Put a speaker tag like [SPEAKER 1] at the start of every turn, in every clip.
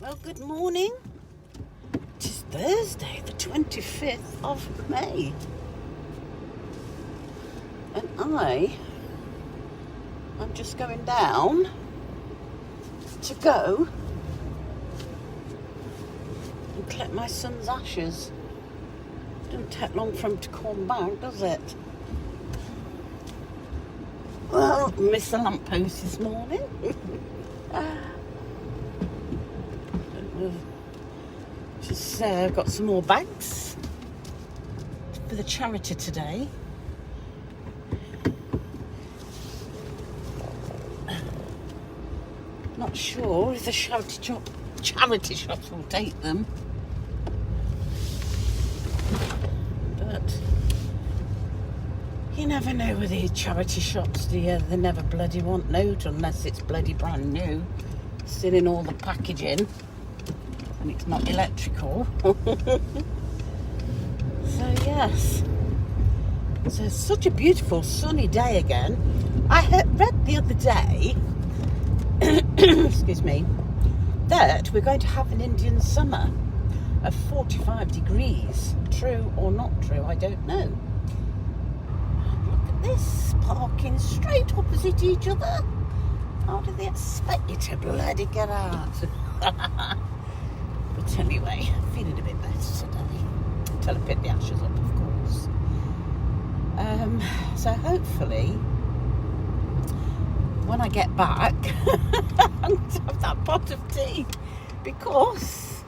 [SPEAKER 1] Well, good morning. It is Thursday, the 25th of May. And I'm just going down to go and collect my son's ashes. Doesn't take long for him to come back, does it? Well, missed the lamppost this morning. Just got some more bags for the charity today. Not sure if the charity shops will take them, but you never know with these charity shops, do you? They never bloody want note unless it's bloody brand new, still in all the packaging, and it's not electrical. So yes, so it's such a beautiful sunny day again. I read the other day excuse me, that we're going to have an Indian summer of 45 degrees. True or not true, I don't know. Look at this, parking straight opposite each other. How do they expect you to bloody get out? But anyway, I'm feeling a bit better today. Until I pick the ashes up, of course. So hopefully, when I get back, I'm going to have that pot of tea, because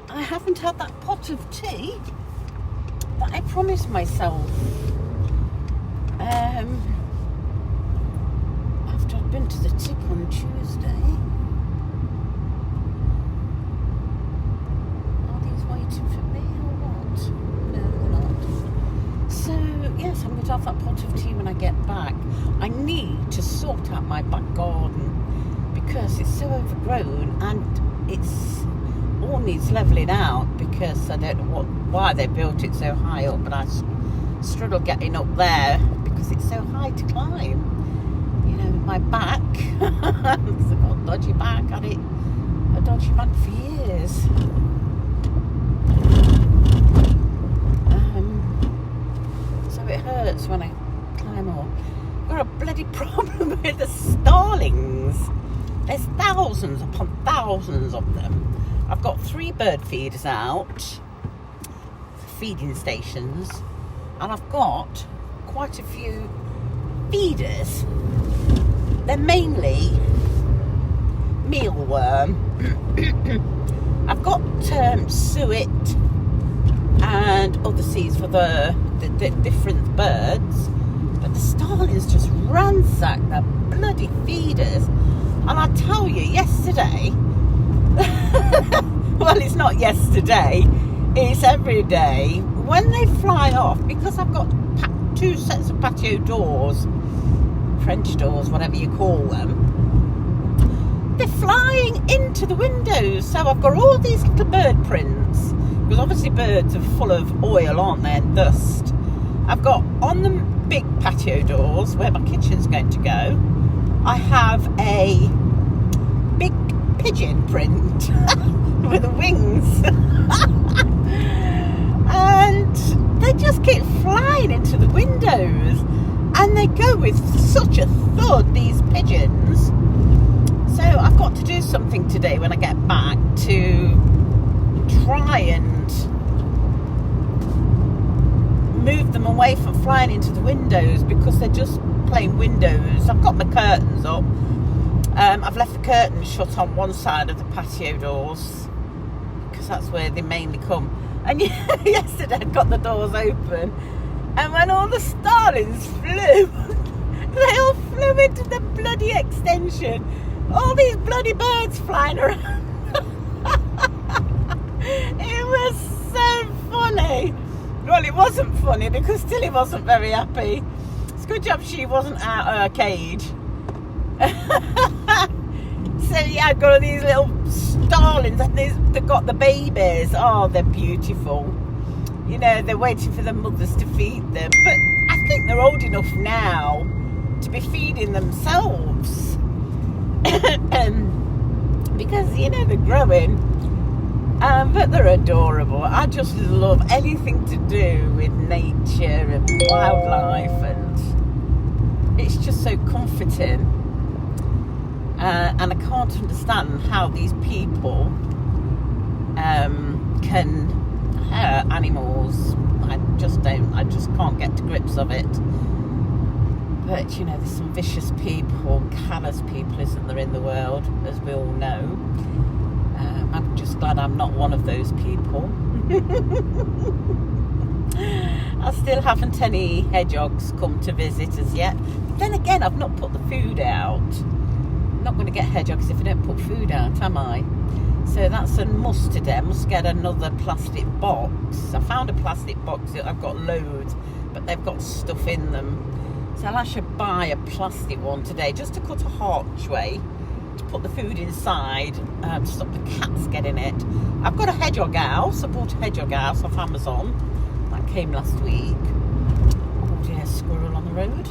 [SPEAKER 1] I haven't had that pot of tea that I promised myself after I'd been to the tip on Tuesday. Are these waiting for me or what? No, they're not. So yes, I'm going to have that pot of tea when I get back. I need to sort out my back garden because it's so overgrown and it's all needs levelling out, because I don't know why they built it so high up, but I struggle getting up there because it's so high to climb. You know, my back, I've got a dodgy back, had it a dodgy back for years. So it hurts when I climb up. I've got a bloody problem with the starlings. There's thousands upon thousands of them. I've got 3 bird feeders out, feeding stations, and I've got quite a few feeders. They're mainly mealworm. I've got suet and other seeds for the different birds, but the starlings just ransack the bloody feeders. And I tell you, yesterday, well, it's not yesterday, it's every day, when they fly off, because I've got 2 sets of patio doors, French doors, whatever you call them, they're flying into the windows. So I've got all these little bird prints, because obviously birds are full of oil, aren't they, and dust. I've got on the big patio doors where my kitchen's going to go, I have a big pigeon print with the wings. And they just keep flying into the windows, and they go with such a thud, these pigeons. So I've got to do something today when I get back to try and move them away from flying into the windows, because they're just plain windows. I've got my curtains up. I've left the curtains shut on one side of the patio doors, because that's where they mainly come. And yesterday I got the doors open, and when all the starlings flew, they all flew into the bloody extension. All these bloody birds flying around. It was so funny. Well, it wasn't funny because Tilly wasn't very happy. It's a good job she wasn't out of her cage. So yeah, I've got all these little starlings, and they've got the babies. Oh, they're beautiful. You know, they're waiting for the mothers to feed them. But I think they're old enough now to be feeding themselves. because, you know, they're growing. But they're adorable. I just love anything to do with nature and wildlife, and it's just so comforting. And I can't understand how these people can hurt animals. I just can't get to grips of it. But, you know, there's some vicious people, callous people, isn't there, in the world, as we all know. I'm just glad I'm not one of those people. I still haven't any hedgehogs come to visit as yet. But then again, I've not put the food out. I'm not going to get hedgehogs if I don't put food out, am I? So that's a must today. I must get another plastic box. I found a plastic box. I've got loads, but they've got stuff in them. So I should buy a plastic one today, just to cut a archway, to put the food inside, to stop the cats getting it. I've got a hedgehog house. I bought a hedgehog house off Amazon. That came last week. Oh dear, squirrel on the road.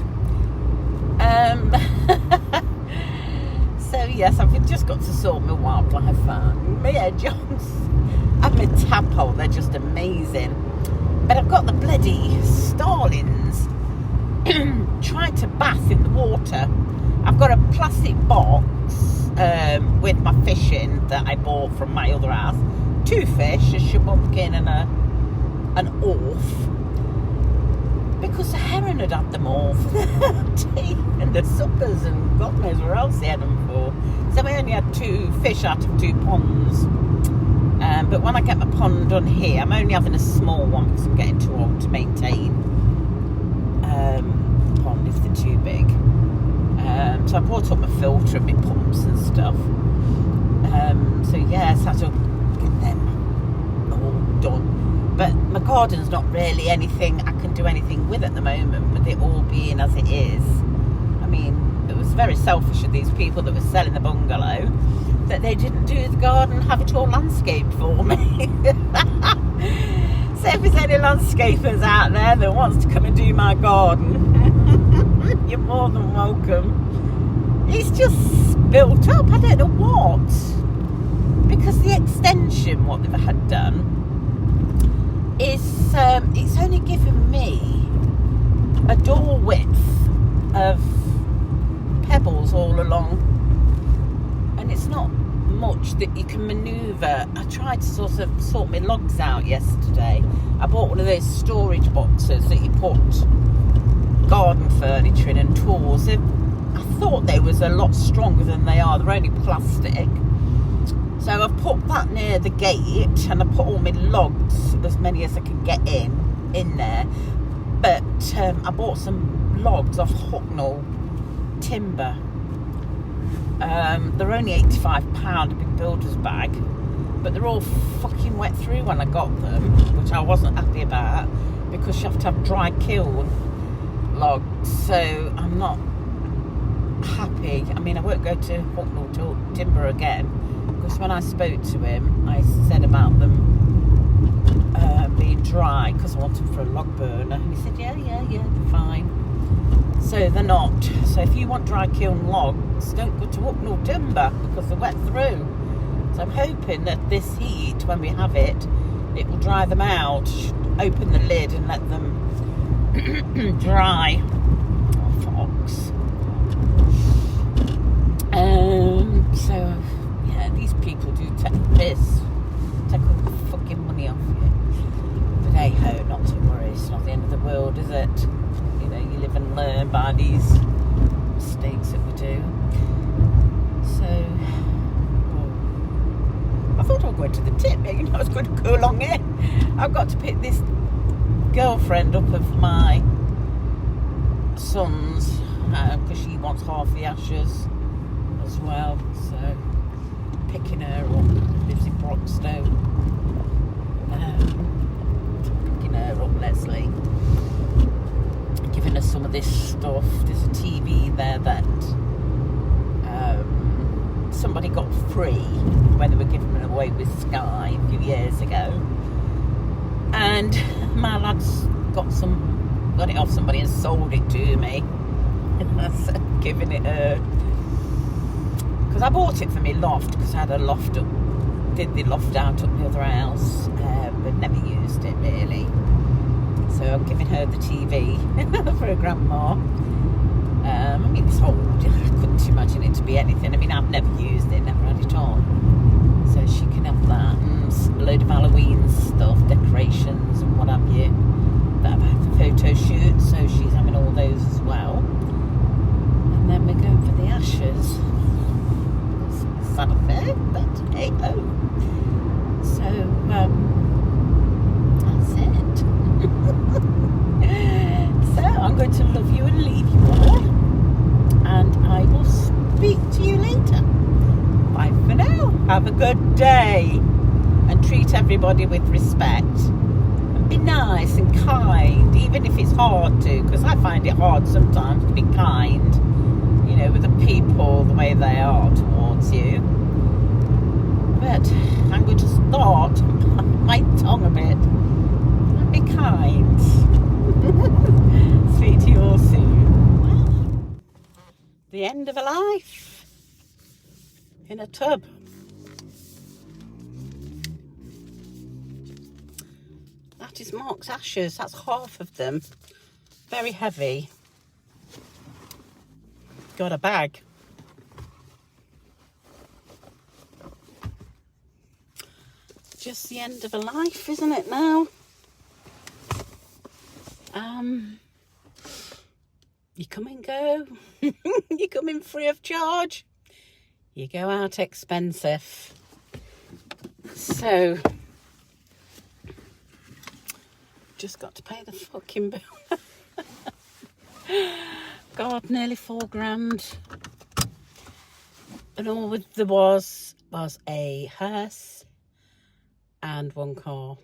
[SPEAKER 1] So yes, I've just got to sort my wildlife out. My hedgehogs and my tadpole, they're just amazing. But I've got the bloody starlings trying to bath in the water. I've got a plastic box with my fish in that I bought from my other house. 2 fish, a shabumpkin and an orf. Because the heron had had them all for their tea and the suppers and God knows where else he had them for. So we only had 2 fish out of 2 ponds. But when I get my pond done here, I'm only having a small one because I'm getting too old to maintain the pond if they're too big. So I brought up my filter and my pumps and stuff. So yes, I shall get them all done. But my garden's not really anything I can do anything with at the moment, with it all being as it is. I mean, it was very selfish of these people that were selling the bungalow, that they didn't do the garden, have it all landscaped for me. So if there's any landscapers out there that wants to come and do my garden, you're more than welcome. It's just built up, I don't know what. Because the extension, what they've had done, is it's only given me a door width of pebbles all along, and it's not much that you can manoeuvre. I tried to sort my logs out yesterday. I bought one of those storage boxes that you put garden furniture in and tools. I thought they was a lot stronger than they are. They're only plastic. So I've put that near the gate, and I put all my logs, as many as I can get in there. But I bought some logs off Hucknall Timber. They're only £85, a big builder's bag, but they're all fucking wet through when I got them, which I wasn't happy about, because you have to have dry kiln logs. So I'm not happy. I mean, I won't go to Hucknall Timber again, because when I spoke to him, I said about them being dry, because I want them for a log burner, and he said yeah, they're fine. So they're not. So if you want dry kiln logs, don't go to Hucknall Timber, because they're wet through. So I'm hoping that this heat, when we have it, it will dry them out. Open the lid and let them dry. Oh, fox. So yeah, these people do take the piss, take all the fucking money off you. But hey ho, not to worry. It's not the end of the world, is it? You know, you live and learn by these mistakes that we do. So, I thought I was going to the tip. You know, I was going to go along in. I've got to pick this girlfriend up of my son's, because she wants half the ashes as well. So, picking her up. Lives in Broxtowe. Picking her up, Leslie. Giving us some of this stuff. There's a TV there that somebody got free when they were giving it away with Sky a few years ago, and my lad's got it off somebody and sold it to me. So giving it her, because I bought it for my loft, because I had a loft up, did the loft out up the other house, but never used it really. So I'm giving her the TV for a grandma. I mean, it's old. I couldn't imagine it to be anything. I mean, I've never used it, never had it on. So she can have that, and a load of Halloween stuff, decorations and what have you, that I've had for photo shoots. So she's having all those as well. And then we're going for the ashes. It's a sad affair, but hey ho. So that's it. So I'm going to love you and leave you all, and I will speak to you later. Bye for now. Have a good day, and treat everybody with respect, and be nice and kind, even if it's hard to, because I find it hard sometimes to be kind, you know, with the people, the way they are towards you. But I'm going to start my tongue a bit and be kind. Speak to you all soon. Well, the end of a life in a tub. That is Mark's ashes. That's half of them. Very heavy. Got a bag. Just the end of a life, isn't it now? You come and go. You come in free of charge. You go out expensive. So, just got to pay the fucking bill. God, nearly £4,000. And all there was a hearse and one car.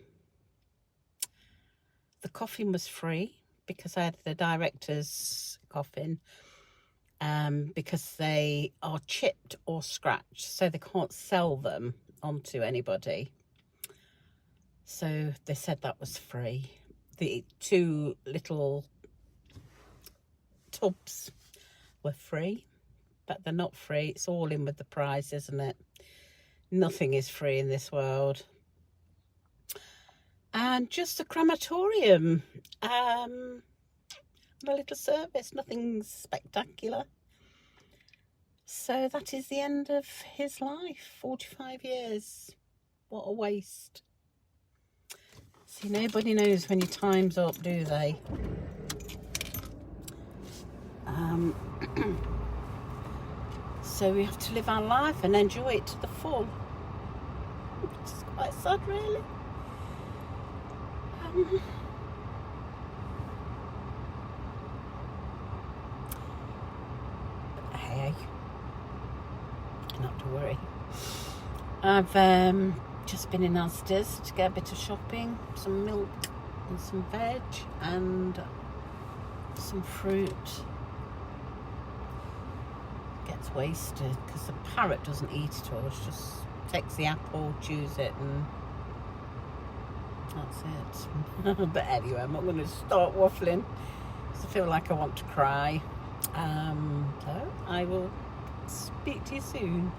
[SPEAKER 1] The coffin was free because I had the director's coffin, because they are chipped or scratched, so they can't sell them onto anybody. So they said that was free. The 2 little tubs were free, but they're not free. It's all in with the price, isn't it? Nothing is free in this world. And just a crematorium, a little service, nothing spectacular. So that is the end of his life, 45 years. What a waste. See, nobody knows when your time's up, do they? So we have to live our life and enjoy it to the full. It's quite sad, really. Hey, not to worry. I've just been in Asda's to get a bit of shopping, some milk and some veg and some fruit. Gets wasted because the parrot doesn't eat it all. It just takes the apple, chews it, and that's it. But anyway, I'm not going to start waffling because I feel like I want to cry. So I will speak to you soon.